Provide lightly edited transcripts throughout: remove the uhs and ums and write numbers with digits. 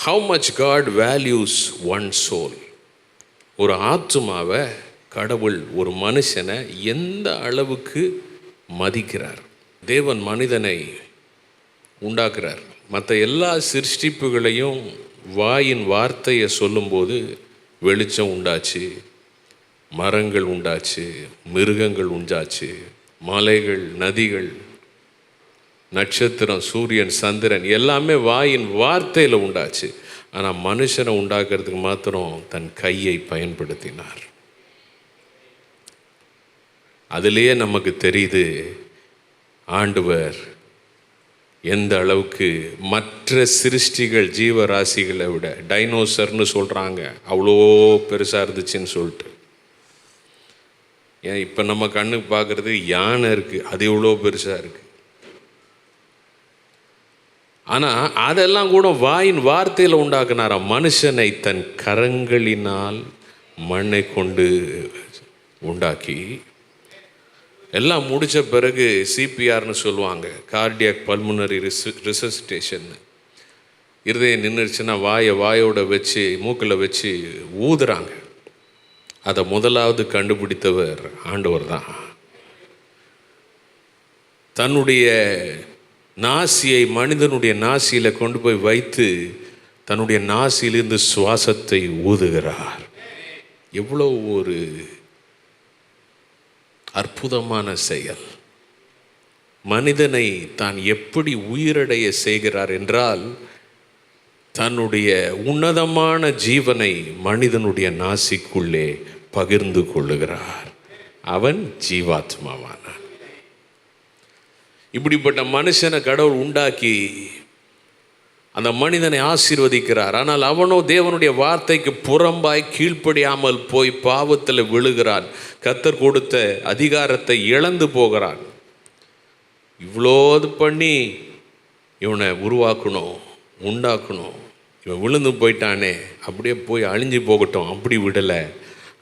How much God values one soul. ஒரு ஆத்துமாவை கடவுள், ஒரு மனுஷனை எந்த அளவுக்கு மதிக்கிறார். தேவன் மனிதனை உண்டாக்குறார். மற்ற எல்லா சிருஷ்டிப்புகளையும் வாயின் வார்த்தையை சொல்லும்போது வெளிச்சம் உண்டாச்சு, மரங்கள் உண்டாச்சு, மிருகங்கள் உண்டாச்சு, மலைகள், நதிகள், நட்சத்திரம், சூரியன், சந்திரன் எல்லாமே வாயின் வார்த்தையில் உண்டாச்சு. ஆனால் மனுஷனை உண்டாக்குறதுக்கு மாத்திரம் தன் கையை பயன்படுத்தினார். அதிலேயே நமக்கு தெரியுது ஆண்டவர் எந்த அளவுக்கு மற்ற சிருஷ்டிகள், ஜீவராசிகளை விட, டைனோசர்னு சொல்கிறாங்க, அவ்வளோ பெருசாக இருந்துச்சுன்னு சொல்லிட்டு. ஏன் இப்போ நம்ம கண்ணுக்கு பார்க்குறது யானை இருக்குது, அது எவ்வளோ பெருசாக இருக்குது. ஆனால் அதெல்லாம் கூட வாயின் வார்த்தையில் உண்டாக்குனாரா. மனுஷனை தன் கரங்களினால் மண்ணை கொண்டு உண்டாக்கி, எல்லாம் முடித்த பிறகு சிபிஆர்னு சொல்லுவாங்க, கார்டியாக் பல்முனரி ரிசசிட்டேஷன். இருதயம் நின்றுச்சுன்னா வாயோட வச்சு, மூக்கில் வச்சு ஊதுறாங்க. அதை முதலாவது கண்டுபிடித்தவர் ஆண்டவர் தான். தன்னுடைய நாசியை மனிதனுடைய நாசியில் கொண்டு போய் வைத்து தன்னுடைய நாசியிலிருந்து சுவாசத்தை ஊதுகிறார். எவ்வளோ ஒரு அற்புதமான செயல். மனிதனை தான் எப்படி உயிரடைய செய்கிறார் என்றால், தன்னுடைய உன்னதமான ஜீவனை மனிதனுடைய நாசிக்குள்ளே பகிர்ந்து கொள்ளுகிறார். அவன் ஜீவாத்மாவானான். இப்படிப்பட்ட மனுஷனை கடவுள் உண்டாக்கி அந்த மனிதனை ஆசீர்வதிக்கிறார். ஆனால் அவனோ தேவனுடைய வார்த்தைக்கு புறம்பாய் கீழ்ப்படியாமல் போய் பாவத்தில் விழுகிறான். கர்த்தர் கொடுத்த அதிகாரத்தை இழந்து போகிறான். இவ்வளோ இது பண்ணி இவனை உருவாக்கணும், உண்டாக்கணும், இவன் விழுந்து போயிட்டானே, அப்படியே போய் அழிஞ்சு போகட்டும், அப்படி விடலை.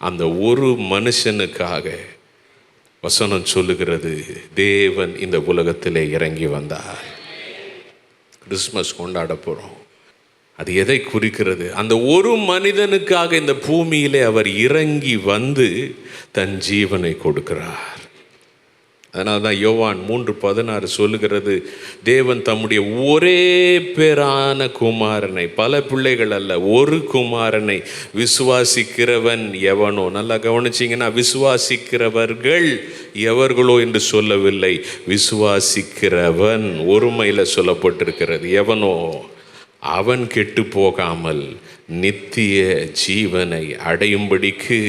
அந்த ஒரு மனுஷனுக்காக வசனம் சொல்லுகிறது, தேவன் இந்த உலகத்திலே இறங்கி வந்தார். கிறிஸ்மஸ் கொண்டாட போகிறோம். அது எதை குறிக்கிறது? அந்த ஒரு மனிதனுக்காக இந்த பூமியிலே அவர் இறங்கி வந்து தன் ஜீவனை கொடுக்கிறார். அதனால தான் யோவான் 3:16 சொல்லுகிறது, தேவன் தம்முடைய ஒரே பேரான குமாரனை, பல பிள்ளைகள் அல்ல, ஒரு குமாரனை விசுவாசிக்கிறவன் எவனோ, நல்லா கவனிச்சிங்கன்னா, விசுவாசிக்கிறவர்கள் எவர்களோ என்று சொல்லவில்லை, விசுவாசிக்கிறவன் ஒருமையில் சொல்லப்பட்டிருக்கிறது. எவனோ அவன் கெட்டு போகாமல் நித்திய ஜீவனை அடையும்படிக்கு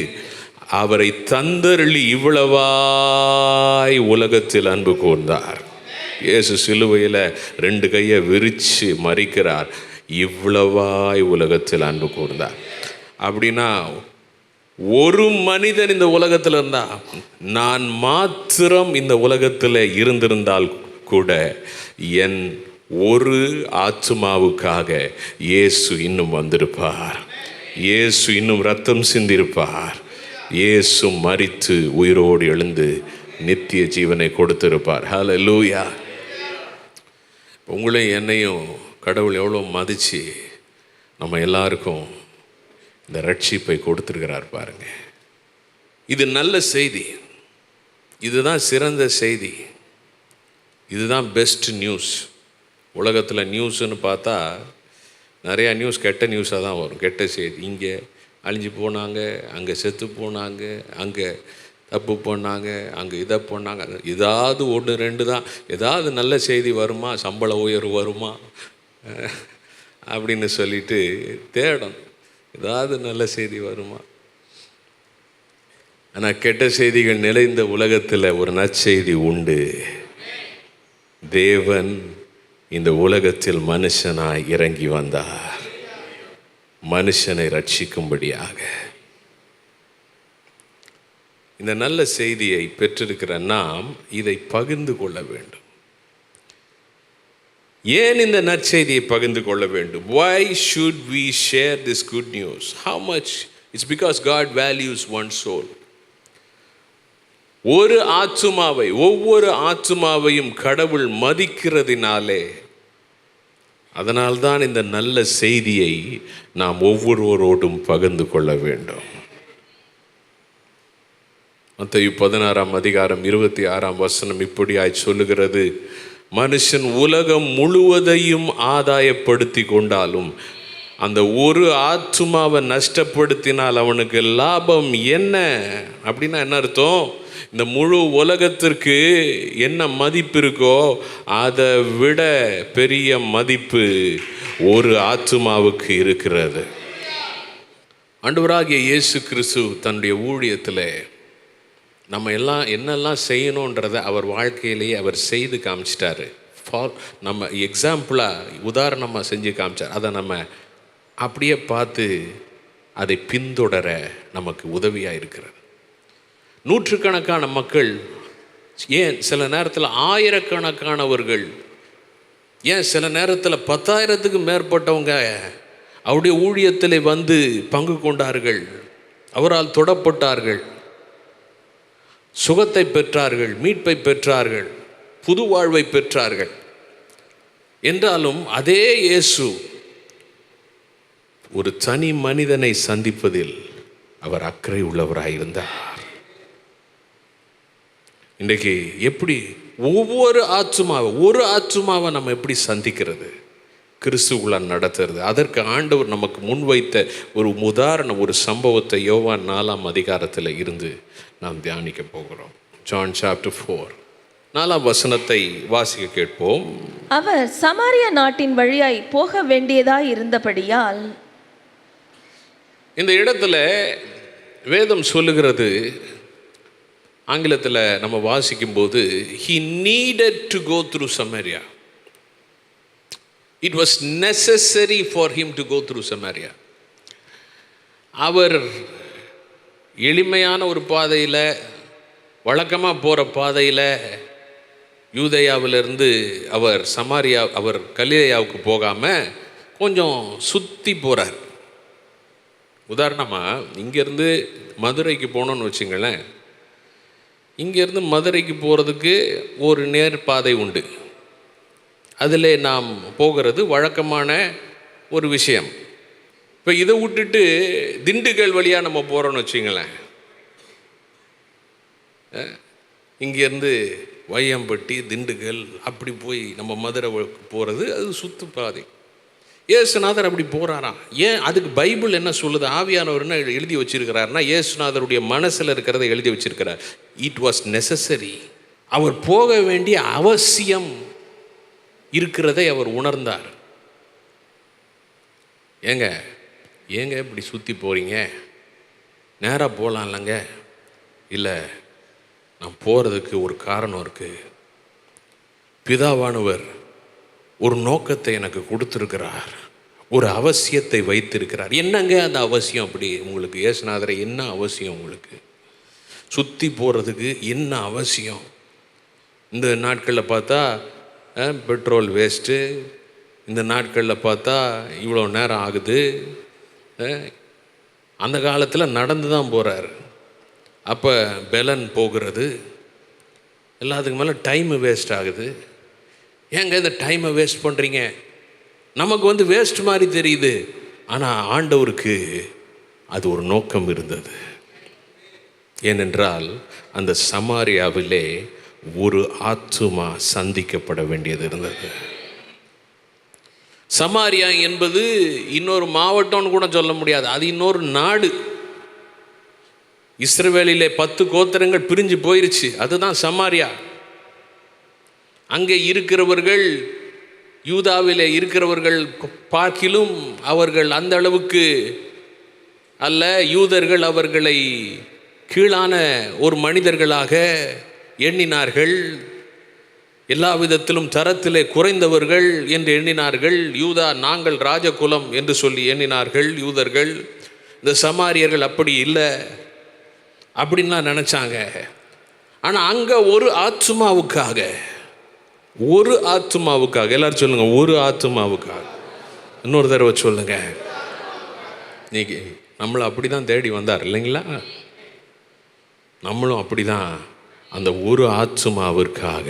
அவரை தந்தருளி இவ்வளவாய் உலகத்தில் அன்பு கூர்ந்தார். இயேசு சிலுவையில் 2 கையை விரித்து மறிக்கிறார். இவ்வளவாய் உலகத்தில் அன்பு கூர்ந்தார். அப்படின்னா ஒரு மனிதன் இந்த உலகத்தில் இருந்தால், நான் மாத்திரம் இந்த உலகத்தில் இருந்திருந்தால் கூட, என் ஒரு ஆத்துமாவுக்காக இயேசு இன்னும் வந்திருப்பார். இயேசு இன்னும் ரத்தம் சிந்திருப்பார். இயேசு மரித்து உயிரோடு எழுந்து நித்திய ஜீவனை கொடுத்திருப்பார். ஹல்லேலூயா. உங்களையும் என்னையும் கடவுள் எவ்வளோ மதித்து நம்ம எல்லாருக்கும் இந்த ரட்சிப்பை கொடுத்துருக்கிறார் பாருங்க. இது நல்ல செய்தி. இதுதான் சிறந்த செய்தி. இதுதான் பெஸ்ட் நியூஸ். உலகத்தில் நியூஸ்ன்னு பார்த்தா நிறையா நியூஸ் கெட்ட நியூஸாக தான் வரும். கெட்ட செய்தி, இங்கே அழிஞ்சு போனாங்க, அங்கே செத்து போனாங்க, அங்கே தப்பு பண்ணாங்க, அங்கே இதை பண்ணாங்க. ஏதாவது 1-2 தான். ஏதாவது நல்ல செய்தி வருமா, சம்பள உயர்வு வருமா அப்படின்னு சொல்லிட்டு தேடணும். ஏதாவது நல்ல செய்தி வருமா? ஆனால் கெட்ட செய்திகள் நிறைந்த உலகத்தில் ஒரு நற்செய்தி உண்டு. தேவன் இந்த உலகத்தில் மனுஷனாய் இறங்கி வந்தார், மனுஷனை ரட்சிக்கும்படியாக. இந்த நல்ல செய்தியை பெற்றிருக்கிற நாம் இதை பகிர்ந்து கொள்ள வேண்டும். ஏன் இந்த நற்செய்தியை பகிர்ந்து கொள்ள வேண்டும்? Why should we share this good news? How much? It's because God values one soul. ஒரு ஆத்துமாவை, ஒவ்வொரு ஆத்துமாவையும் கடவுள் மதிக்கிறதினாலே அதனால்தான் இந்த நல்ல செய்தியை நாம் ஒவ்வொருவரோடும் பகிர்ந்து கொள்ள வேண்டும். மத்தேயு 16:26 இப்படியாய் சொல்லுகிறது, மனுஷன் உலகம் முழுவதையும் ஆதாயப்படுத்தி கொண்டாலும் அந்த ஒரு ஆத்துமாவை நஷ்டப்படுத்தினால் அவனுக்கு லாபம் என்ன? அப்படின்னா என்ன அர்த்தம்? இந்த முழு உலகத்திற்கு என்ன மதிப்பு இருக்கோ அதை விட பெரிய மதிப்பு ஒரு ஆத்துமாவுக்கு இருக்கிறது. ஆண்டவராகிய இயேசு கிறிஸ்து தன்னுடைய ஊழியத்தில் நம்ம எல்லாம் என்னெல்லாம் செய்யணுன்றதை அவர் வாழ்க்கையிலேயே அவர் செய்து காமிச்சிட்டாரு. நம்ம எக்ஸாம்பிளாக உதாரணமாக செஞ்சு காமிச்சார். அதை நம்ம அப்படியே பார்த்து அதை பின்தொடர நமக்கு உதவியாக இருக்கிறது. நூற்றுக்கணக்கான மக்கள், ஏன் சில நேரத்தில் ஆயிரக்கணக்கானவர்கள், ஏன் சில நேரத்தில் 10,000க்கு மேற்பட்டவங்க அவருடைய ஊழியத்தில் வந்து பங்கு கொண்டார்கள். அவரால் தொடப்பட்டார்கள், சுகத்தை பெற்றார்கள், மீட்பை பெற்றார்கள், புது வாழ்வை பெற்றார்கள். என்றாலும் அதே இயேசு ஒரு தனி மனிதனை சந்திப்பதில் அவர் அக்கறை உள்ளவராயிருந்தார். இன்றைக்கு எப்படி ஒவ்வொரு ஒரு ஆத்துமாவை நம்ம எப்படி சந்திக்கிறது, கிறிஸ்துவுக்குள்ள நடத்துறது, அதற்கு ஆண்டவர் நமக்கு முன்வைத்த ஒரு உதாரணம், ஒரு சம்பவத்தை யோவான் 4 இருந்து நாம் தியானிக்க போகிறோம். ஜான் சாப்டர் 4 4 வாசிக்க கேட்போம். அவர் சமாரியா நாட்டின் வழியாய் போக வேண்டியதாய் இருந்தபடியால், இந்த இடத்துல வேதம் சொல்லுகிறது, ஆங்கிலத்தில் நம்ம வாசிக்கும்போது he needed to go through Samaria. It was necessary for him to go through Samaria. அவர் எளிமையான ஒரு பாதையில், வழக்கமாக போகிற பாதையில் யூதேயாவிலிருந்து அவர் அவர் கலிலேயாவுக்கு போகாமல் கொஞ்சம் சுற்றி போகிறார். உதாரணமாக இங்கேருந்து மதுரைக்கு போனோன்னு வச்சுங்களேன், இங்கேருந்து மதுரைக்கு போகிறதுக்கு ஒரு நேர் பாதை உண்டு. அதில் நாம் போகிறது வழக்கமான ஒரு விஷயம். இப்போ இதை விட்டுட்டு திண்டுக்கல் வழியாக நம்ம போகிறோன்னு வச்சுங்களேன், இங்கேருந்து வையம்பட்டி, திண்டுக்கல் அப்படி போய் நம்ம மதுரை போகிறது அது சுற்று பாதை. இயேசுநாதர் அப்படி போகிறாராம். ஏன்? அதுக்கு பைபிள் என்ன சொல்லுது, ஆவியானவர் என்ன எழுதி வச்சிருக்கிறாருன்னா, இயேசுநாதருடைய மனசில் இருக்கிறத எழுதி வச்சிருக்கிறார். It was necessary. அவர் போக வேண்டிய அவசியம் இருக்கிறதை அவர் உணர்ந்தார். ஏங்க இப்படி சுற்றி போகிறீங்க, நேராக போகலாம் இல்லைங்க? இல்லை, நான் போகிறதுக்கு ஒரு காரணம் இருக்குது. பிதாவானவர் ஒரு நோக்கத்தை எனக்கு கொடுத்துருக்கிறார், ஒரு அவசியத்தை வைத்திருக்கிறார். என்னங்க அந்த அவசியம்? அப்படி உங்களுக்கு இயேசுநாதரை என்ன அவசியம்? உங்களுக்கு சுற்றி போகிறதுக்கு என்ன அவசியம்? இந்த நாட்களில் பார்த்தா பெட்ரோல் வேஸ்ட்டு, இந்த நாட்களில் பார்த்தா இவ்வளோ நேரம் ஆகுது. அந்த காலத்தில் நடந்து தான் போகிறார். அப்போ பெலன் போகிறது, எல்லாத்துக்கு மேலே டைமு வேஸ்ட் ஆகுது. ஏங்க இந்த டைமை வேஸ்ட் பண்ணுறீங்க? நமக்கு வேஸ்ட் மாதிரி தெரியுது, ஆனால் ஆண்டவருக்கு அது ஒரு நோக்கம் இருந்தது. ஏனென்றால் அந்த சமாரியாவிலே ஒரு ஆத்துமா சந்திக்கப்பட வேண்டியது இருந்தது. சமாரியா என்பது இன்னொரு மாவட்டம்னு கூட சொல்ல முடியாது, அது இன்னொரு நாடு. இஸ்ரவேலிலே 10 கோத்திரங்கள் பிரிஞ்சு போயிருச்சு, அதுதான் சமாரியா. அங்கே இருக்கிறவர்கள், யூதாவிலே இருக்கிறவர்கள் பார்க்கிலும் அவர்கள் அந்த அளவுக்கு அல்ல. யூதர்கள் அவர்களை கீழான ஒரு மனிதர்களாக எண்ணினார்கள், எல்லா விதத்திலும் தரத்திலே குறைந்தவர்கள் என்று எண்ணினார்கள். யூதா நாங்கள் ராஜகுலம் என்று சொல்லி எண்ணினார்கள் யூதர்கள். இந்த சமாரியர்கள் அப்படி இல்லை அப்படின்லாம் நினச்சாங்க. ஆனால் அங்கே ஒரு ஆத்துமாவுக்காக, எல்லாரும் சொல்லுங்க, ஒரு ஆத்துமாவுக்காக. இன்னொரு தடவை சொல்லுங்க. இன்னைக்கு நம்மளை அப்படி தான் தேடி வந்தார் இல்லைங்களா? நம்மளும் அப்படி தான் அந்த ஒரு ஆத்துமாவிற்காக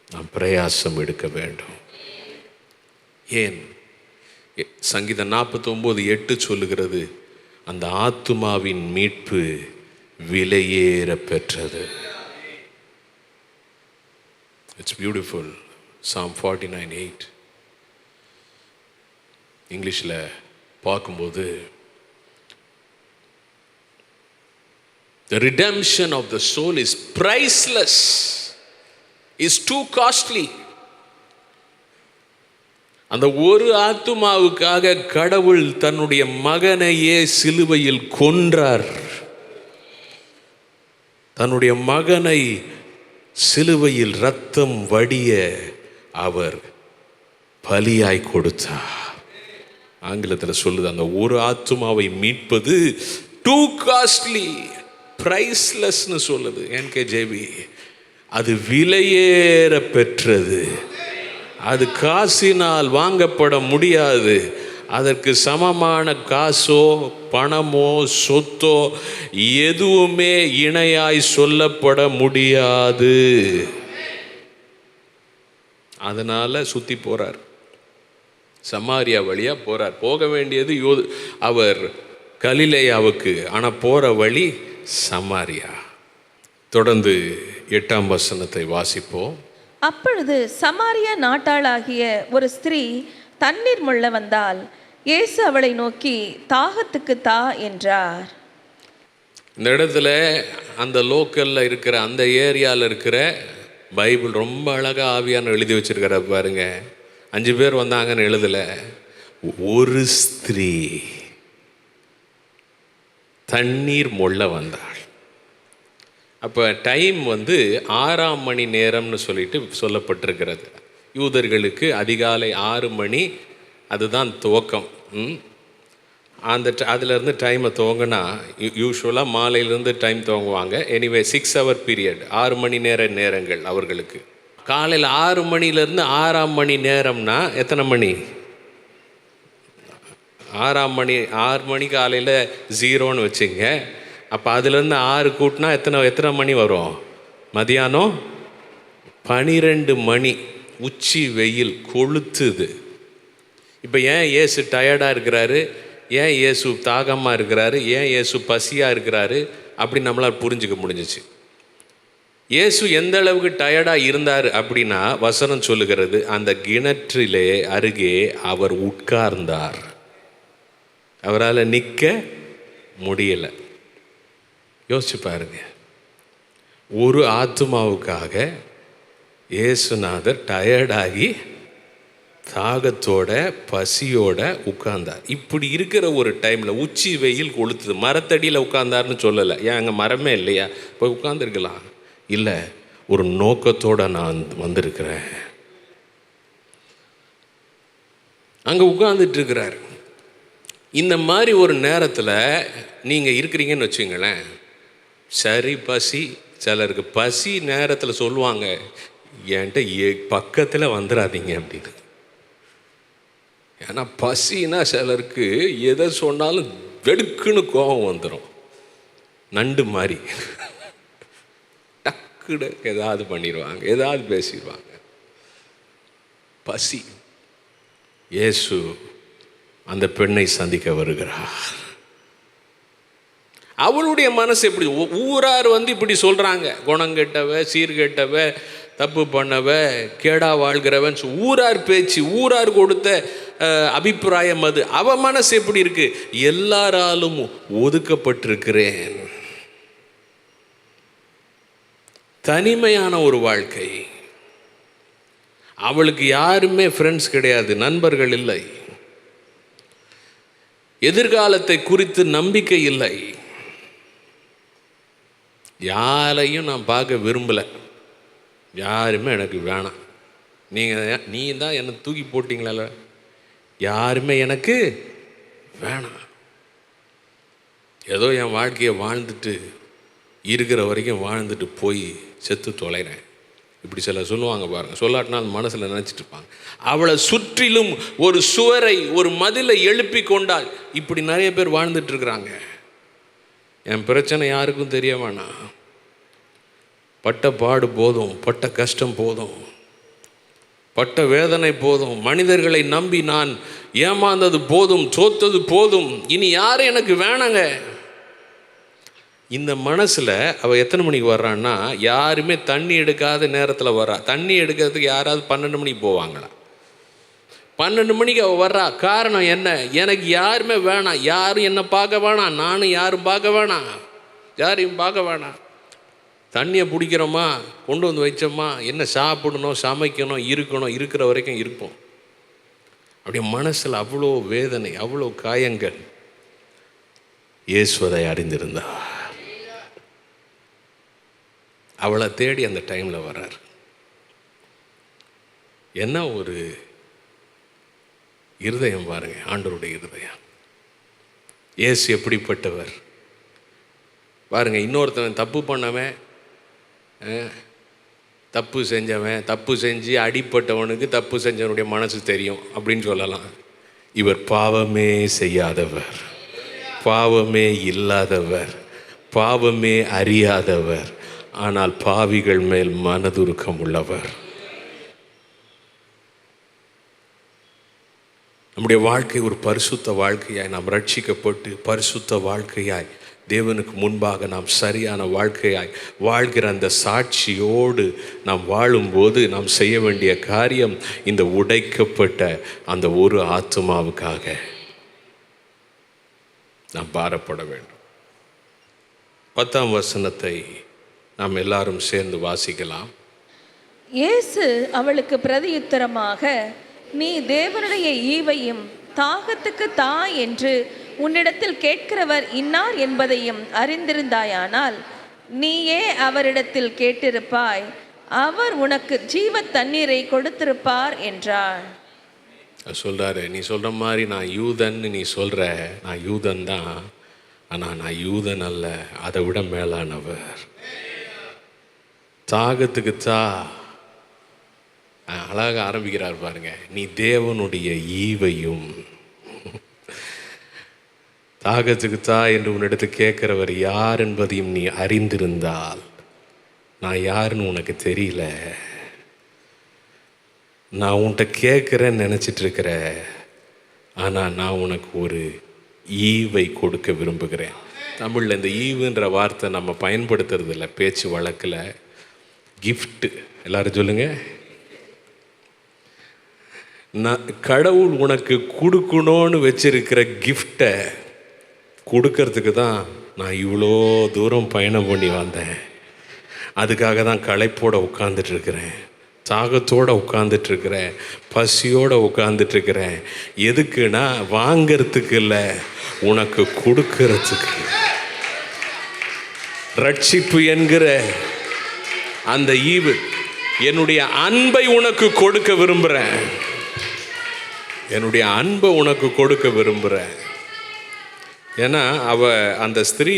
நாம் பிரயாசம் எடுக்க வேண்டும். ஏன்? சங்கீதம் 49:8 சொல்லுகிறது, அந்த ஆத்துமாவின் மீட்பு விலையேற பெற்றது. It's beautiful. Psalm 49:8 இங்கிலீஷில் பார்க்கும்போது, the redemption of the soul is priceless, is too costly. அந்த ஒரு ஆத்துமாவுக்காக கடவுள் தன்னுடைய மகனையே சிலுவையில் கொன்றார். தன்னுடைய மகனை சிலுவையில் இரத்தம் வடிய அவர் பலியாய் கொடுத்தார். ஆங்கிலத்தில் சொல்லுது, அந்த ஒரு ஆத்துமாவை மீட்பது டூ காஸ்ட்லி, பிரைஸ்லெஸ்னு சொல்லுது NKJV. அது விலையேற பெற்றது. அது காசினால் வாங்கப்பட முடியாது. அதற்கு சமமான காசோ பணமோ சொத்தோ எதுவுமே இணையாய் சொல்லப்பட முடியாது. அதனால சுத்தி போறார், சமாரியா வழியா போறார். போக வேண்டியது அவர் கலிலேயாவுக்கு, ஆனால் போற வழி சமாரியா. தொடர்ந்து 8ஆம் வசனத்தை வாசிப்போம். அப்பொழுது சமாரியா நாட்டாளாகிய ஒரு ஸ்திரீ தண்ணீர் மொள்ள வந்தால், இயேசு அவளை நோக்கி, தாகத்துக்கு தா என்றார். இந்த இடத்துல அந்த லோக்கலில் இருக்கிற, அந்த ஏரியாவில் இருக்கிற பைபிள் ரொம்ப அழகாக ஆவியான எழுதி வச்சிருக்கிற பாருங்க. 5 பேர் வந்தாங்கன்னு எழுதலை, ஒரு ஸ்திரீ தண்ணீர் மொள்ள வந்தாள். அப்போ டைம் 6ஆம் மணி நேரம்னு சொல்லிட்டு சொல்லப்பட்டிருக்கிறது. யூதர்களுக்கு அதிகாலை 6 மணி அதுதான் துவக்கம். அதிலேருந்து டைமை துவங்கினா யூஸ்வலாக மாலையிலேருந்து டைம் துவங்குவாங்க. எனிவே 6 hour பீரியட், 6 மணி நேரங்கள் அவர்களுக்கு. காலையில் 6 மணிலேருந்து 6ஆம் மணி நேரம்னா எத்தனை மணி? 6ஆம் மணி, 6 மணி காலையில் 0ன்னு வச்சுங்க. அப்போ அதுலேருந்து 6 கூட்டினா எத்தனை மணி வரும்? மதியானம் 12 மணி. உச்சி வெயில் கொளுத்துது. இப்போ ஏன் இயேசு டயர்டாக இருக்கிறாரு, ஏன் இயேசு தாகமாக இருக்கிறாரு, ஏன் இயேசு பசியாக இருக்கிறாரு அப்படி நம்மளால் புரிஞ்சுக்க முடிஞ்சிச்சு. இயேசு எந்த அளவுக்கு டயர்டாக இருந்தார் அப்படின்னா, வசனம் சொல்லுகிறது, அந்த கிணற்றிலே அருகே அவர் உட்கார்ந்தார். அவரால் நிற்க முடியலை. யோசிச்சு பாருங்க, ஒரு ஆத்துமாவுக்காக இயேசுநாதர் டயர்டாகி தாகத்தோட பசியோட உட்கார்ந்தார். இப்படி இருக்கிற ஒரு டைமில் உச்சி வெயில் கொளுத்துது. மரத்தடியில் உட்கார்ந்தார்னு சொல்லலை. ஏன் அங்கே மரமே இல்லையா? போய் உட்கார்ந்துருக்கலாம். இல்லை, ஒரு நோக்கத்தோடு நான் வந்திருக்கிறேன். அங்கே உட்கார்ந்துட்டுருக்கிறார். இந்த மாதிரி ஒரு நேரத்தில் நீங்கள் இருக்கிறீங்கன்னு வச்சுங்களேன், சரி பசி, சிலருக்கு பசி நேரத்தில் சொல்லுவாங்க, என்கிட்ட பக்கத்தில் வந்துடாதீங்க அப்படின்னு. ஏன்னா பசினா சிலருக்கு எதை சொன்னாலும் வெடுக்குன்னு கோபம் வந்துடும். நண்டு மாதிரி டக்குன்னு ஏதாவது பண்ணிடுவாங்க, ஏதாவது பேசிடுவாங்க. பசி. இயேசு அந்த பெண்ணை சந்திக்க வருகிறார். அவளுடைய மனசு எப்படி? ஊரார் இப்படி சொல்கிறாங்க, குணங்கெட்டவ, சீர்கெட்டவ, தப்பு பண்ணவ, கேடா வாழ்கிறவன், ஊரார் பேச்சு, ஊரார் கொடுத்த அபிப்பிராயம் அது. அவ மனசு எப்படி இருக்கு? எல்லாராலும் ஒதுக்கப்பட்டிருக்கிறேன். தனிமையான ஒரு வாழ்க்கை. அவளுக்கு யாருமே ஃப்ரெண்ட்ஸ் கிடையாது, நண்பர்கள் இல்லை, எதிர்காலத்தை குறித்து நம்பிக்கை இல்லை. யாரையும் நான் பார்க்க விரும்பலை, யாருமே எனக்கு வேணாம், நீ தான் என்னை தூக்கி போட்டிங்களா, யாருமே எனக்கு வேணாம், ஏதோ என் வாழ்க்கையை வாழ்ந்துட்டு இருக்கிற வரைக்கும் வாழ்ந்துட்டு போய் செத்து தொலைகிறேன். இப்படி சில சொல்லுவாங்க பாருங்கள். சொல்லாட்டினா அந்த மனசில் நினச்சிட்டு இருப்பாங்க. அவளை சுற்றிலும் ஒரு சுவரை, ஒரு மதிலை எழுப்பி கொண்டால் இப்படி நிறைய பேர் வாழ்ந்துட்டு இருக்கிறாங்க. என் பிரச்சனை யாருக்கும் தெரிய வேணாம், பட்ட பாடு போதும், பட்ட கஷ்டம் போதும், பட்ட வேதனை போதும், மனிதர்களை நம்பி நான் ஏமாந்தது போதும், தோத்தது போதும், இனி யாரும் எனக்கு வேணாங்க. இந்த மனசில் அவள் எத்தனை மணிக்கு வர்றான்னா, யாருமே தண்ணி எடுக்காத நேரத்தில் வர்றா. தண்ணி எடுக்கிறதுக்கு யாராவது 12 மணிக்கு போவாங்களா? 12 மணிக்கு அவள் வர்றா. காரணம் என்ன? எனக்கு யாருமே வேணாம், யாரும் என்னை பார்க்க வேணாம், நானும் யாரும் பார்க்க வேணாம், யாரையும் பார்க்க வேணாம். தண்ணியை பிடிக்கிறோமா, கொண்டு வந்து வச்சோமா, என்ன சாப்பிடணும், சமைக்கணும், இருக்கணும், இருக்கிற வரைக்கும் இருப்போம். அப்படியே மனசில் அவ்வளோ வேதனை, அவ்வளோ காயங்கள். இயேசு அதை அறிந்திருந்தா. அவளை தேடி அந்த டைமில் வர்றார். என்ன ஒரு இருதயம் பாருங்க, ஆண்டவருடைய இருதயம். இயேசு எப்படிப்பட்டவர் பாருங்க. இன்னொருத்தவன் தப்பு பண்ணவன், தப்பு செஞ்சவன், தப்பு செஞ்சு அடிப்பட்டவனுக்கு தப்பு செஞ்சவனுடைய மனசு தெரியும் அப்படின்னு சொல்லலாம். இவர் பாவமே செய்யாதவர், பாவமே இல்லாதவர், பாவமே அறியாதவர், ஆனால் பாவிகள் மேல் மனதுருக்கம் உள்ளவர். நம்முடைய வாழ்க்கை ஒரு பரிசுத்த வாழ்க்கையாய் நாம் ரட்சிக்கப்பட்டு பரிசுத்த வாழ்க்கையாய் தேவனுக்கு முன்பாக நாம் சரியான வாழ்க்கையாய் வாழ்கிற அந்த சாட்சியோடு நாம் வாழும்போது நாம் செய்ய வேண்டிய காரியம் இந்த உடைக்கப்பட்ட அந்த ஒரு ஆத்துமாவுக்காக நாம் பாரப்பட வேண்டும். 10ஆம் வசனத்தை நாம் எல்லாரும் சேர்ந்து வாசிக்கலாம். இயேசு அவளுக்கு பிரதியுத்தரமாக, நீ தேவனுடைய ஈவையும் தாகத்துக்கு தா என்று உன்னிடத்தில் கேட்கிறவர் இன்னார் என்பதையும் அறிந்திருந்தாயானால் நீயே அவரிடத்தில் கேட்டிருப்பாய், அவர் உனக்கு ஜீவ தண்ணீரை கொடுத்திருப்பார் என்றார். சொல்றாரு, நீ சொல்ற மாதிரி நான் யூதன்னு நீ சொல்ற, நான் யூதன் தான், ஆனால் நான் யூதன் அல்ல, அதை விட மேலானவர். தாகத்துக்கு தா, அழகாக ஆரம்பிக்கிறார் பாருங்க. நீ தேவனுடைய ஈவையும், தாகத்துக்கு தா என்று உன்னிடத்து கேட்கிறவர் யார் என்பதையும் நீ அறிந்திருந்தால், நான் யாருன்னு உனக்கு தெரியல, நான் உன்கிட்ட கேட்குறேன்னு நினச்சிட்டு இருக்கிற, ஆனால் நான் உனக்கு ஒரு ஈவை கொடுக்க விரும்புகிறேன். தமிழில் இந்த ஈவுன்ற வார்த்தை நம்ம பயன்படுத்துறது இல்லை, பேச்சு வழக்கில். கிஃப்ட்டு, எல்லாரும் சொல்லுங்க. நான் கடவுள் உனக்கு கொடுக்கணும்னு வச்சிருக்கிற கிஃப்டை கொடுக்கறதுக்கு தான் நான் இவ்வளோ தூரம் பயணம் பண்ணி வந்தேன். அதுக்காக தான் களைப்போடு உட்காந்துட்ருக்கிறேன், தாகத்தோடு உட்காந்துட்ருக்கிறேன், பசியோடு உட்காந்துட்ருக்கிறேன். எதுக்குன்னா வாங்கிறதுக்கு இல்லை, உனக்கு கொடுக்கறதுக்கு. ரட்சிப்பு என்கிற அந்த ஈவு, என்னுடைய அன்பை உனக்கு கொடுக்க விரும்புகிறேன், என்னுடைய அன்பை உனக்கு கொடுக்க விரும்புகிறேன். ஏன்னா அந்த ஸ்திரீ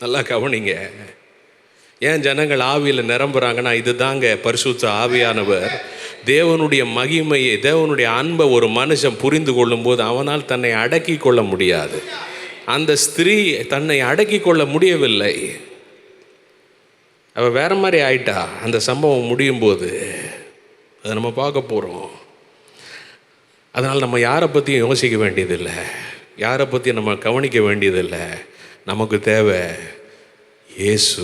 நல்லா கவனிங்க, ஏன் ஜனங்கள் ஆவியில் நிரம்புறாங்கன்னா இதுதாங்க பரிசுத்த ஆவியானவர். தேவனுடைய மகிமையை, தேவனுடைய அன்பை ஒரு மனுஷன் புரிந்து கொள்ளும்போது அவனால் தன்னை அடக்கி கொள்ள முடியாது. அந்த ஸ்திரீ தன்னை அடக்கி கொள்ள முடியவில்லை, அவள் வேற மாதிரி ஆயிட்டா. அந்த சம்பவம் முடியும் போது அதை நம்ம பார்க்க போகிறோம். அதனால் நம்ம யாரை பற்றியும் யோசிக்க வேண்டியதில்லை, யாரை பற்றியும் நம்ம கவனிக்க வேண்டியதில்லை. நமக்கு தேவை இயேசு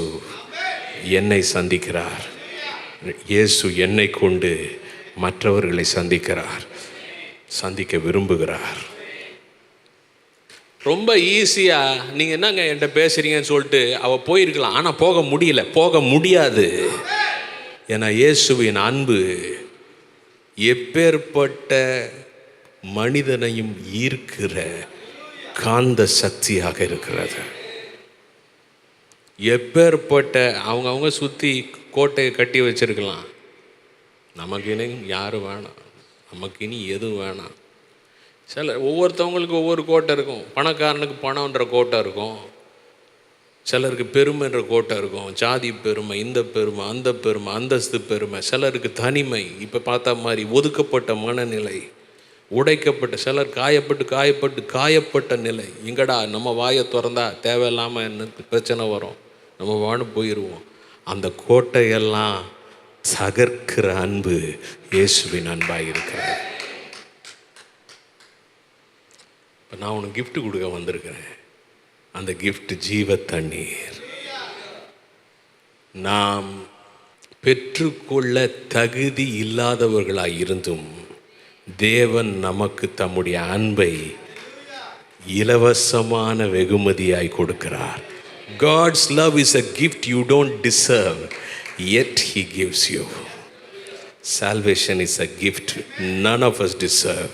என்னை சந்திக்கிறார், இயேசு என்னை கொண்டு மற்றவர்களை சந்திக்க விரும்புகிறார். ரொம்ப ஈஸியாக நீங்கள் என்னங்க என்கிட்ட பேசுகிறீங்கன்னு சொல்லிட்டு அவள் போயிருக்கலாம், ஆனால் போக முடியாது. ஏன்னா இயேசுவின் அன்பு எப்பேற்பட்ட மனிதனையும் ஈர்க்கிற காந்த சக்தியாக இருக்கிறது. எப்பேற்பட்ட அவங்க சுற்றி கோட்டையை கட்டி வச்சிருக்கலாம், நமக்கு இனி யாரும் வேணாம், நமக்கு இனி எதுவும் வேணாம். ஒவ்வொருத்தவங்களுக்கு ஒவ்வொரு கோட்டை இருக்கும். பணக்காரனுக்கு பணம்ன்ற கோட்டை இருக்கும், சிலருக்கு பெருமைன்ற கோட்டை இருக்கும், ஜாதி பெருமை, இந்த பெருமை, அந்த பெருமை, அந்தஸ்து பெருமை. சிலருக்கு தனிமை, இப்போ பார்த்த மாதிரி ஒதுக்கப்பட்ட மனநிலை, உடைக்கப்பட்ட, சிலர் காயப்பட்ட நிலை. எங்கடா நம்ம வாயை திறந்தா தேவையில்லாமல் என்ன பிரச்சனை வரும், நம்ம வாழ போயிடுவோம். அந்த கோட்டையெல்லாம் தகர்க்கிற அன்பு இயேசுவின் அன்பாக இருக்கிறார். இப்போ நான் உனக்கு gift கொடுக்க வந்திருக்கிறேன். அந்த gift ஜீவ தண்ணீர். நாம் பெற்றுக்கொள்ள தகுதி இல்லாதவர்களாய் இருந்தும் தேவன் நமக்கு தம்முடைய அன்பை இலவசமான வெகுமதியாய் கொடுக்கிறார். God's love is a gift you don't deserve, yet He gives you. Salvation is a gift none of us deserve,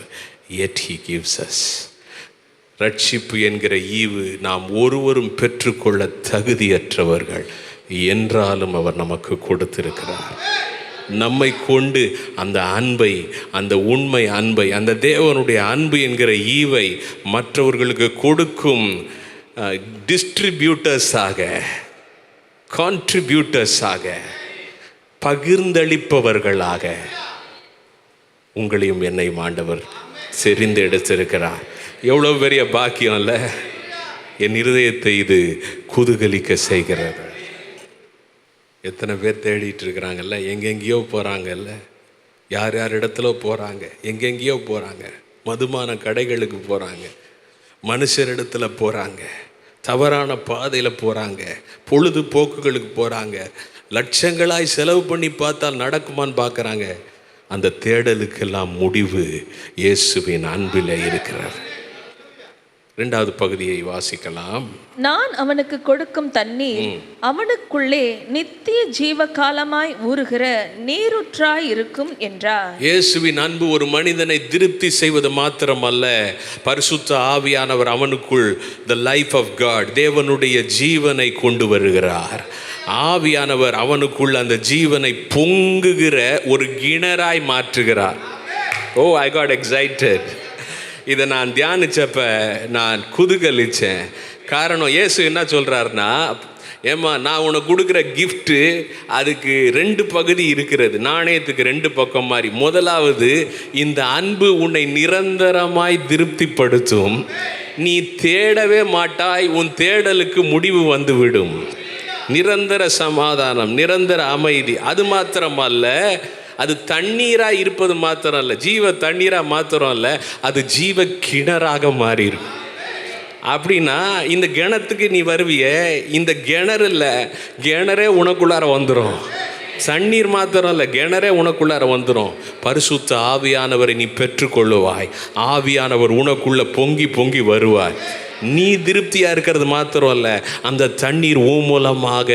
yet He gives us. ரட்சிப்பு என்கிற ஈவு நாம் ஒருவரும் பெற்றுக்கொள்ள தகுதியற்றவர்கள் என்றாலும் அவர் நமக்கு கொடுத்திருக்கிறார். நம்மை கொண்டு அந்த அன்பை, அந்த உண்மை அன்பை, அந்த தேவனுடைய அன்பு என்கிற ஈவை மற்றவர்களுக்கு கொடுக்கும் டிஸ்ட்ரிபியூட்டர்ஸாக, கான்ட்ரிபியூட்டர்ஸாக, பகிர்ந்தளிப்பவர்களாக உங்களையும் என்னையும் ஆண்டவர் செறிந்து எடுத்திருக்கிறார். எவ்வளோ பெரிய பாக்கியம் இல்லை? என் இருதயத்தை இது குதூகலிக்க செய்கிறது. எத்தனை பேர் தேடிட்டு இருக்கிறாங்கல்ல, எங்கெங்கேயோ போகிறாங்கல்ல, யார் யார் இடத்துல போகிறாங்க, எங்கெங்கேயோ போகிறாங்க, மதுமான கடைகளுக்கு போகிறாங்க, மனுஷரிடத்துல போகிறாங்க, தவறான பாதையில் போகிறாங்க, பொழுதுபோக்குகளுக்கு போகிறாங்க, லட்சங்களாய் செலவு பண்ணி பார்த்தால் நடக்குமான்னு பார்க்குறாங்க. அந்த தேடலுக்கெல்லாம் முடிவு இயேசுவின் அன்பில் இருக்கிறார். இரண்டாவது பகுதியை வாசிக்கலாம். நான் அவனுக்கு கொடுக்கும் தண்ணீர் அவனுக்குள்ளே நித்திய ஜீவ காலமாய் ஊறுகிற நீரூற்றாய் இருக்கும் என்றார். இயேசுவின் அன்பு ஒரு மனிதனை திருப்தி செய்வது மாத்திரமல்ல, பரிசுத்த ஆவியானவர் அவனுக்குள் the life of God, தேவனுடைய ஜீவனை கொண்டு வருகிறார். ஆவியானவர் அவனுக்குள் அந்த ஜீவனை பொங்குகிற ஒரு கிணறாய் மாற்றுகிறார். ஓ, ஐ காட் எக்ஸைட்டட். இதை நான் தியானிச்சப்ப நான் குதூகலிச்சேன். காரணம், இயேசு என்ன சொல்கிறாருன்னா, ஏம்மா நான் உனக்கு கொடுக்குற கிஃப்ட்டு அதுக்கு 2 பகுதி இருக்கிறது, நாணயத்துக்கு 2 பக்கம் மாதிரி. முதலாவது, இந்த அன்பு உன்னை நிரந்தரமாய் திருப்திப்படுத்தும். நீ தேடவே மாட்டாய், உன் தேடலுக்கு முடிவு வந்துவிடும். நிரந்தர சமாதானம், நிரந்தர அமைதி. அது மாத்திரமல்ல, அது தண்ணீராக இருப்பது மாத்திரம் அல்ல, ஜீவ தண்ணீராக மாத்திரம் அல்ல, அது ஜீவ கிணறாக மாறிடும். அப்படின்னா இந்த கிணத்துக்கு நீ வருவிய, இந்த கிணறு இல்லை, கிணறே உனக்குள்ளார வந்துடும். தண்ணீர் மாத்திரம் இல்லை, கிணறே உனக்குள்ளார வந்துடும். பரிசுத்த ஆவியானவரை நீ பெற்றுக்கொள்ளுவாய். ஆவியானவர் உனக்குள்ள பொங்கி பொங்கி வருவாய். நீ திருப்தியாக இருக்கிறது மாத்திரம் அல்ல, அந்த தண்ணீர் ஊ மூலமாக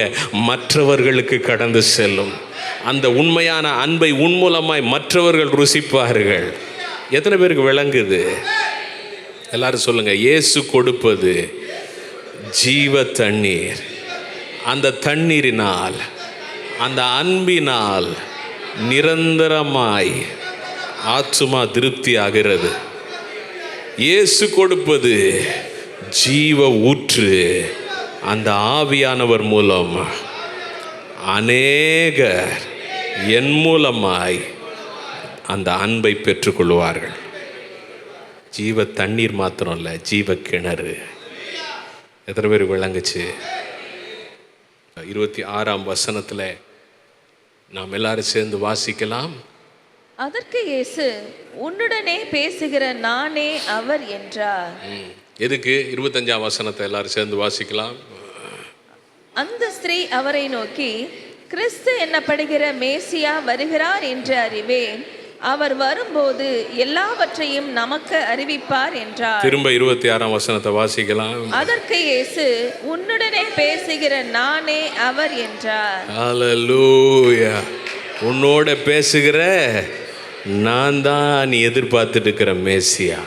மற்றவர்களுக்கு கடந்து செல்லும். அந்த உண்மையான அன்பை உன் மூலமாய் மற்றவர்கள் ருசிப்பார்கள். எத்தனை பேருக்கு விளங்குது? எல்லாரும் சொல்லுங்க. இயேசு கொடுப்பது ஜீவ தண்ணீர். அந்த தண்ணீரினால், அந்த அன்பினால் நிரந்தரமாய் ஆத்துமா திருப்தி ஆகிறது. இயேசு கொடுப்பது ஜீவ ஊற்று. அந்த ஆவியானவர் மூலம் அநேகர் என் மூலமாய் அந்த அன்பை பெற்றுக்கொள்வார்கள். ஜீவ தண்ணீர் மாத்திரம் இல்லை, ஜீவ கிணறு. எத்தனை பேர் விளங்குச்சு? 26ஆம் வசனத்தில் நாம் எல்லாரும் சேர்ந்து வாசிக்கலாம். அதற்கு இயேசு, உன்னுடனே பேசுகிற நானே அவர் என்றார். எதுக்கு? 25ஆம் வசனத்தை எல்லாரும் சேர்ந்து வாசிக்கலாம். அந்த ஸ்திரீ அவரை நோக்கி, கிறிஸ்து என்னப்படுகிற மேசியா வருகிறார் என்று அறிவேன். அவர் வரும்போது எல்லாவற்றையும் நமக்கு அறிவிப்பார் என்றார். திரும்ப 26ஆம் வசனத்தை வாசிக்கலாம். அதற்கு இயேசு, உன்னுடனே பேசுகிற நானே அவர் என்றார். ஹல்லேலூயா. உன்னோட பேசுகிற நான் தான் நீ எதிர்பார்த்துட்டு இருக்கிற மேசியா,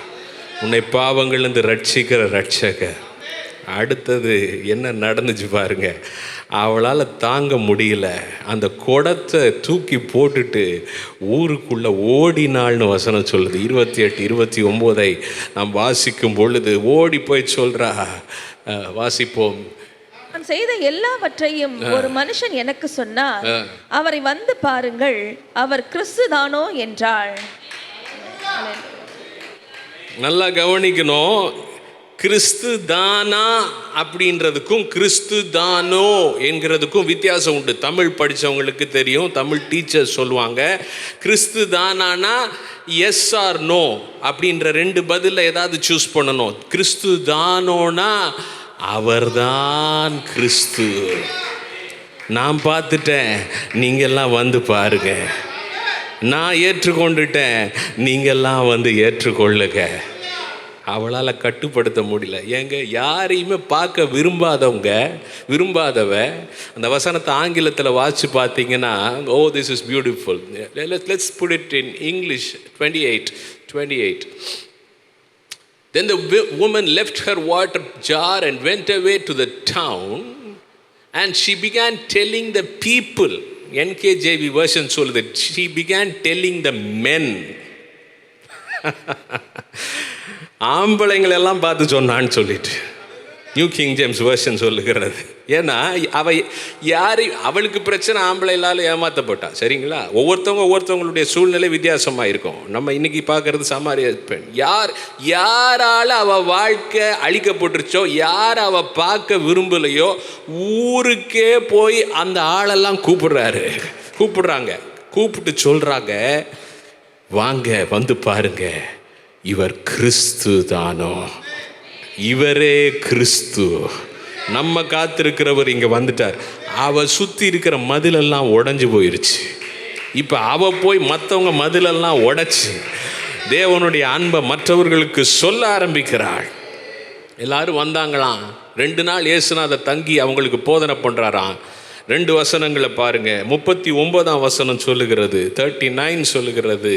உன்னை பாவங்கள்லேருந்து ரட்சிக்கிற ரட்சகர். அடுத்தது என்ன நடந்துச்சு பாருங்க. அவளால் தாங்க முடியல, அந்த குடத்தை தூக்கி போட்டுட்டு ஊருக்குள்ளே ஓடினாள்னு வசனம் சொல்லுது. 28, 29 நாம் வாசிக்கும் பொழுது ஓடி போய் சொல்கிறா. வாசிப்போம். நான் செய்த எல்லாவற்றையும் ஒரு மனுஷன் எனக்கு சொன்னார், அவரை வந்து பாருங்கள், அவர் கிறிஸ்து தானோ என்றாள். நல்லா கவனிக்கணும். கிறிஸ்து தானா அப்படின்றதுக்கும் கிறிஸ்து தானோ என்கிறதுக்கும் வித்தியாசம் உண்டு. தமிழ் படித்தவங்களுக்கு தெரியும், தமிழ் டீச்சர்ஸ் சொல்லுவாங்க, கிறிஸ்து தானானா எஸ் ஆர் நோ அப்படின்ற 2 பதிலில் ஏதாவது சூஸ் பண்ணணும். கிறிஸ்து தானோனா அவர்தான் கிறிஸ்து. நான் பார்த்துட்டேன், நீங்கள்லாம் வந்து பாருங்க. நான் ஏற்றுக்கொண்டுட்டேன், நீங்கள்லாம் வந்து ஏற்றுக்கொள்ளுங்க. அவளால் கட்டுப்படுத்த முடியல. ஏங்க, யாரையுமே பார்க்க விரும்பாதவ அந்த வசனத்தை ஆங்கிலத்தில் வாசித்து பார்த்தீங்கன்னா, oh this is beautiful. Let's put it in English. 28. Then the woman left her water jar and went away to the town, and she began telling the people. NKJV version சொல்லுது, she began telling the men. ஆம்பளைங்களெல்லாம் பார்த்து சொன்னான்னு சொல்லிட்டு new king James version சொல்லுகிறது. ஏன்னா அவளுக்கு பிரச்சனை, ஆம்பளைலால் ஏமாற்றப்பட்டா. சரிங்களா? ஒவ்வொருத்தவங்களுடைய சூழ்நிலை வித்தியாசமாக இருக்கும். நம்ம இன்னைக்கு பார்க்கறது சமாரிய பெண். யாரால் அவள் வாழ்க்கை அழிக்கப்பட்டுருச்சோ, யார் அவள் பார்க்க விரும்பலையோ, ஊருக்கே போய் அந்த ஆளெல்லாம் கூப்பிடுறாங்க. கூப்பிட்டு சொல்கிறாங்க, வாங்க வந்து பாருங்க, இவர் கிறிஸ்து தானோ, இவரே கிறிஸ்து. நம்ம காத்திருக்கிறவர் இங்கே வந்துட்டார். அவ சுற்றி இருக்கிற மதிலெல்லாம் உடஞ்சி போயிருச்சு. இப்போ அவ போய் மற்றவங்க மதிலெல்லாம் உடைச்சி தேவனுடைய அன்பை மற்றவர்களுக்கு சொல்ல ஆரம்பிக்கிறாள். எல்லாரும் வந்தாங்களாம். 2 நாள் இயேசுநாதர் தங்கி அவங்களுக்கு போதனை பண்ணுறாராம். 2 வசனங்களை பாருங்க. 39ஆம் வசனம் சொல்லுகிறது, 39 சொல்லுகிறது,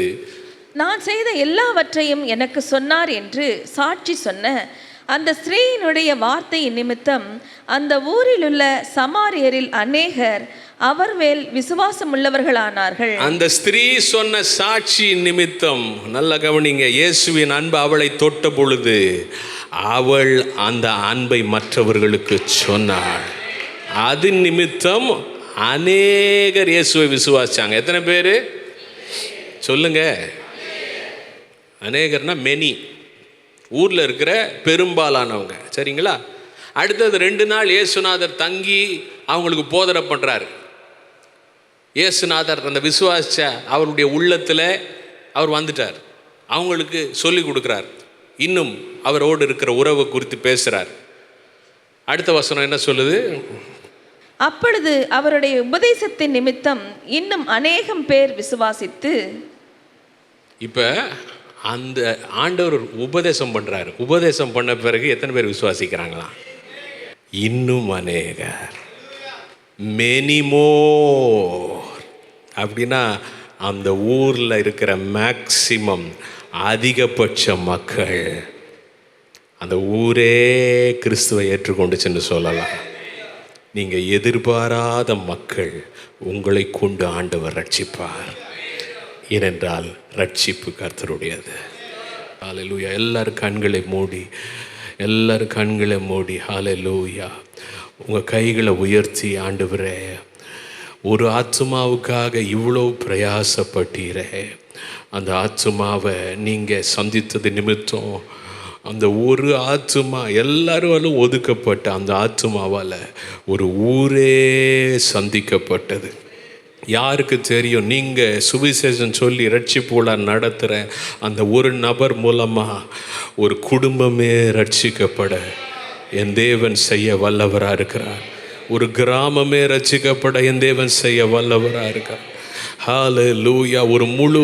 நான் செய்த எல்லாவற்றையும் எனக்கு சொன்னார் என்று சாட்சி சொன்ன அந்த ஸ்திரீயினுடைய வார்த்தையின் நிமித்தம் அந்த ஊரில் உள்ள சமாரியரில் அநேகர் அவர் மேல் விசுவாசம் உள்ளவர்களானார்கள். அந்த ஸ்திரீ சொன்ன சாட்சி நிமித்தம், நல்ல கவனிங்க, இயேசுவின் அன்பு அவளை தொட்ட பொழுது அவள் அந்த அன்பை மற்றவர்களுக்கு சொன்னாள். அது நிமித்தம் அநேகர் இயேசுவை விசுவாசிச்சாங்க. எத்தனை பேர் சொல்லுங்க? அநேகர்னா மெனி, ஊரில் இருக்கிற பெரும்பாலானவங்க. சரிங்களா? அடுத்தது 2 நாள் இயேசுநாதர் தங்கி அவங்களுக்கு போதனை பண்ணுறாரு. இயேசுநாதர் அந்த விசுவாசிச்ச அவருடைய உள்ளத்தில் அவர் வந்துட்டார். அவங்களுக்கு சொல்லி கொடுக்குறார். இன்னும் அவரோடு இருக்கிற உறவை குறித்து பேசுகிறார். அடுத்த வசனம் என்ன சொல்லுது? அப்பொழுது அவருடைய உபதேசத்தின் நிமித்தம் இன்னும் அநேகம் பேர் விசுவாசித்து. இப்போ அந்த ஆண்டவர் உபதேசம் பண்ணுறாரு. உபதேசம் பண்ண பிறகு எத்தனை பேர் விசுவாசிக்கிறாங்களாம்? இன்னும் அநேகர், மெனி மோர். அப்படின்னா அந்த ஊரில் இருக்கிற மேக்சிமம், அதிகபட்ச மக்கள், அந்த ஊரே கிறிஸ்துவை ஏற்றுக்கொண்டுச்சுன்னு சொல்லலாம். நீங்கள் எதிர்பாராத மக்கள் உங்களை கொண்டு ஆண்டவர் ரட்சிப்பார். ஏனென்றால் ரட்சிப்பு கர்த்தருடையது. ஹல்லேலூயா. எல்லாரும் கண்களை மூடி ஹல்லேலூயா. உங்கள் கைகளை உயர்த்தி, ஆண்டவரே, ஒரு ஆத்துமாவுக்காக இவ்வளோ பிரயாசப்பட்டீரே, அந்த ஆத்துமாவை நீங்கள் சந்தித்தது நிமித்தம் அந்த ஒரு ஆத்துமா, எல்லாரும் ஒதுக்கப்பட்ட அந்த ஆத்துமாவால் ஒரு ஊரே சந்திக்கப்பட்டது. யாருக்கு தெரியும்? நீங்கள் சுவிசேஷம் சொல்லி ரட்சிப்புல நடத்துகிற அந்த ஒரு நபர் மூலமாக ஒரு குடும்பமே ரட்சிக்கப்பட என் தேவன் செய்ய வல்லவராக இருக்கிறார். ஒரு கிராமமே ரட்சிக்கப்பட என் தேவன் செய்ய வல்லவராக இருக்கிறார். ஹல்லேலூயா. ஒரு முழு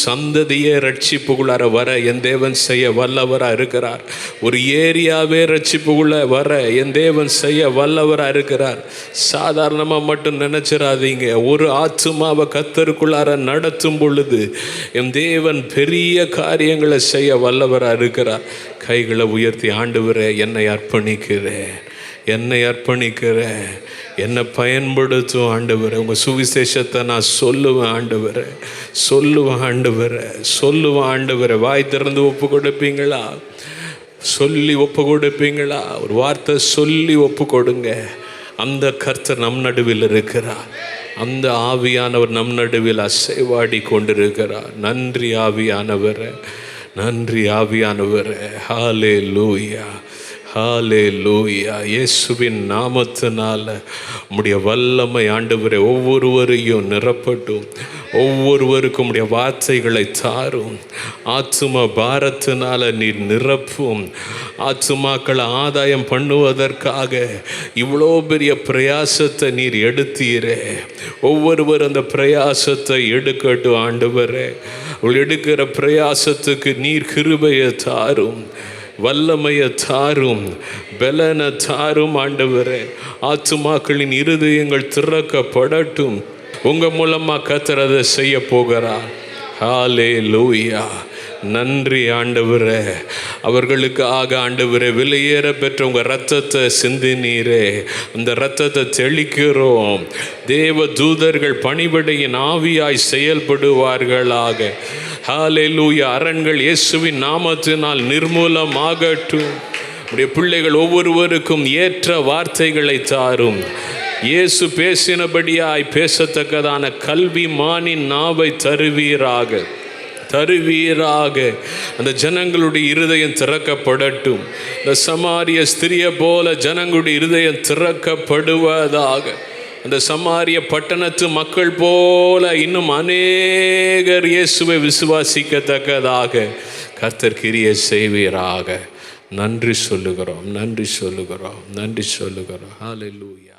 சந்ததியே ரட்சிப்புக்குள்ளார வர என் தேவன் செய்ய வல்லவராக இருக்கிறார். ஒரு ஏரியாவே ரட்சிப்புக்குள்ள வர என் தேவன் செய்ய வல்லவராக இருக்கிறார். சாதாரணமாக மட்டும் நினைச்சிடாதீங்க. ஒரு ஆத்துமாவை கர்த்தருக்குள்ளார நடத்தும் பொழுது என் தேவன் பெரிய காரியங்களை செய்ய வல்லவராக இருக்கிறார். கைகளை உயர்த்தி, ஆண்டவரே, என்னை அர்ப்பணிக்கிறேன், என்னை பயன்படுத்தும் ஆண்டவரே. உங்கள் சுவிசேஷத்தை நான் சொல்லுவேன் ஆண்டவரே. வாய் திறந்து ஒப்பு கொடுப்பீங்களா? ஒரு வார்த்தை சொல்லி ஒப்பு கொடுங்க. அந்த கர்த்தர் நம் நடுவில் இருக்கிறார். அந்த ஆவியானவர் நம் நடுவில் அசைவாடி கொண்டிருக்கிறார். நன்றி ஆவியானவரே, நன்றி ஆவியானவரே. ஹல்லேலூயா, ஹல்லேலூயா. இயேசுவின் நாமத்தினால உம்முடைய வல்லமை ஆண்டவரே ஒவ்வொருவரையும் நிரப்பட்டும். ஒவ்வொருவருக்கும் உம்முடைய வார்த்தைகளை தாரும். ஆத்தும பாரத்தினால நீர் நிரப்பும். ஆத்துமாக்களை ஆதாயம் பண்ணுவதற்காக இவ்வளோ பெரிய பிரயாசத்தை நீர் எடுத்தீரே. ஒவ்வொருவர் அந்த பிரயாசத்தை எடுக்கட்டும் ஆண்டவரே. எடுக்கிற பிரயாசத்துக்கு நீர் கிருபையை தாரும், வல்லமையை தாரும், பலனை தாரும் ஆண்டவரே. ஆத்துமாக்களின் இருதயங்கள் திறக்கப்படட்டும். உங்க மூலமா கர்த்தர் அதை செய்ய போகிறார். ஹல்லேலூயா. நன்றி ஆண்டவரே. அவர்களுக்காக ஆண்டவரே விலையேற பெற்ற உங்கள் ரத்தத்தை சிந்தினீரே. அந்த ரத்தத்தை தெளிக்கிறோம். தேவ தூதர்கள் பணிபடையின் ஆவியாய் செயல்படுவார்களாக. ஹல்லேலூயா. அரண்கள் இயேசுவின் நாமத்தினால் நிர்மூலமாகட்டும். உடைய பிள்ளைகள் ஒவ்வொருவருக்கும் ஏற்ற வார்த்தைகளை தாரும். இயேசு பேசினபடியாய் பேசத்தக்கதான கல்வி மானின் நாவை தருவீராக. அந்த ஜனங்களுடைய இருதயம் திறக்கப்படட்டும். இந்த சமாரிய ஸ்திரியை போல ஜனங்களுடைய இருதயம் திறக்கப்படுவதாக. அந்த சமாரிய பட்டணத்து மக்கள் போல இன்னும் அநேகர் இயேசுவை விசுவாசிக்கத்தக்கதாக கர்த்தர் கிரியை செய்வீராக. நன்றி சொல்லுகிறோம். ஹல்லேலூயா.